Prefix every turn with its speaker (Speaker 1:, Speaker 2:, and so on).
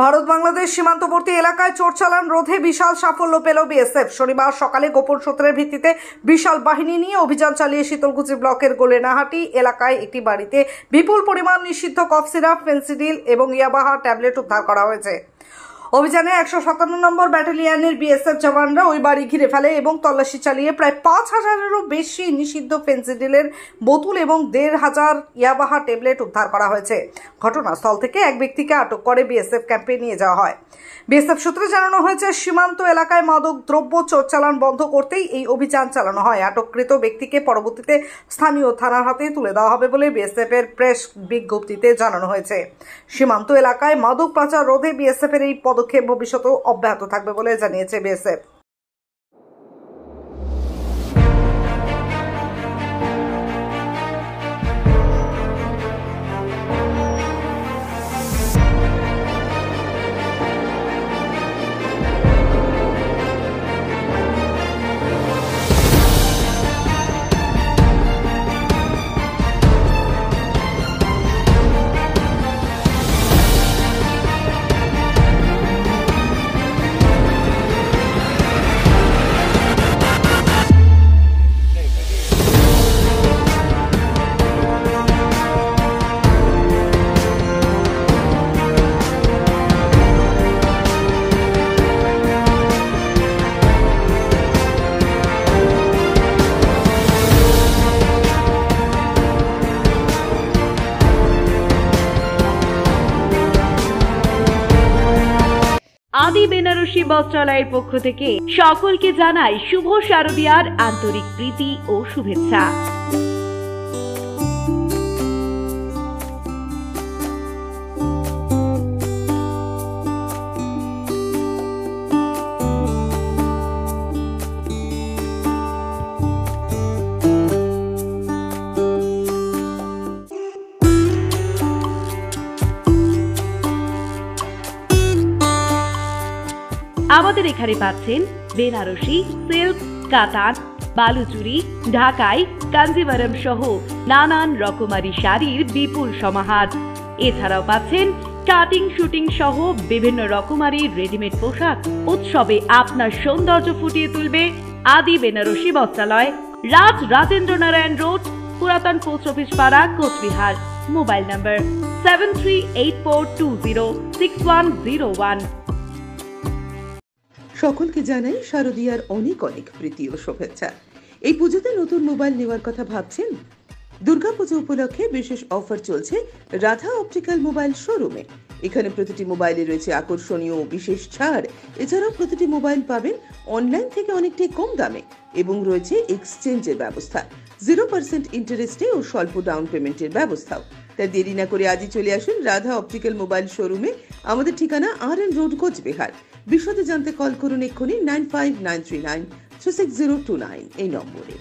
Speaker 1: ভারত বাংলাদেশ সীমান্তবর্তী এলাকায় চোর চালান রোধে বিশাল সাফল্য পেল বিএসএফ। শনিবার সকালে গোপন সূত্রের ভিত্তিতে বিশাল বাহিনী নিয়ে অভিযান চালিয়ে শীতলকুচি ব্লকের গোলেনাহাটি এলাকায় একটি বাড়িতে বিপুল পরিমাণ নিষিদ্ধ কফ সিরাপ, ফেন্সিডিল এবং ইয়াবাহা ট্যাবলেট উদ্ধার করা হয়েছে। অভিযানে 157 নম্বর ব্যাটালিয়নের বিএসএফ জওয়ানরা ওই বাড়ি ঘিরে ফেলে এবং তল্লাশি চালিয়ে প্রায় 5000-এরও বেশি নিষিদ্ধ ফেন্সিডিলের বোতল এবং 1500 ইয়াবাহা ট্যাবলেট উদ্ধার করা হয়েছে। ঘটনাস্থল থেকে এক ব্যক্তিকে আটক করে বিএসএফ ক্যাম্পে নিয়ে যাওয়া হয়। বিএসএফ সূত্রে জানানো হয়েছে, সীমান্ত এলাকায় মাদক দ্রব্য চোর চালান বন্ধ করতেই এই অভিযান চালানো হয়। আটককৃত ব্যক্তিকে পরবর্তীতে স্থানীয় থানার হাতে তুলে দেওয়া হবে বলে বিএসএফ এর প্রেস বিজ্ঞপ্তিতে জানানো হয়েছে। সীমান্ত এলাকায় মাদক পাচার রোধে বিএসএফ এর এই পদক্ষেপ ভবিষ্যতেও অব্যাহত থাকবে বলে জানিয়েছে বিএসএফ।
Speaker 2: আদি বেনারসি বস্ত্রালয়ের পক্ষ থেকে সকলকে জানাই শুভ শারদীয়ার আন্তরিক প্রীতি ও শুভেচ্ছা। আমাদের এখানে পাচ্ছেন বেনারসি, সিল্ক, কাতান, বালুচুরি, ঢাকাই, কাঞ্জিভারম সহ নানান রকমারি শাড়ির বিপুল সমাহার। এছাড়াও পাচ্ছেন কাটিং, শুটিং সহ বিভিন্ন রকমারি রেডিমেড পোশাক। উৎসবে আপনার সৌন্দর্য ফুটিয়ে তুলবে আদি বেনারসি বস্ত্রালয়, রাজ রাজেন্দ্র নারায়ণ রোড, পুরাতন পোস্ট অফিস পাড়া, কোচবিহার। মোবাইল নম্বর 7384206101।
Speaker 3: সকলকে জানাই শারদীয়ার অনেক অনেক প্রীতি ও শুভেচ্ছা। এই পুজোতে নতুন মোবাইল নেওয়ার কথা ভাবছেন? দুর্গাপুজো উপলক্ষে বিশেষ অফার চলছে রাধা অপটিক্যাল মোবাইল শোরুমে। এখানে প্রতিটি মোবাইলে রয়েছে আকর্ষণীয় বিশেষ ছাড়। এছাড়াও প্রতিটি মোবাইল পাবেন অনলাইন থেকে অনেকটাই কম দামে এবং রয়েছে এক্সচেঞ্জের ব্যবস্থা, 0% ইন্টারেস্টে ও স্বল্প ডাউন পেমেন্টের ব্যবস্থাও। তাই দেরি না করে আজই চলে আসুন রাধা অপটিক্যাল মোবাইল শোরুমে। আমাদের ঠিকানা RN রোড, কোচবিহার। বিশদে জানতে কল করুন এক্ষুনি 9593936029 এই নম্বরে।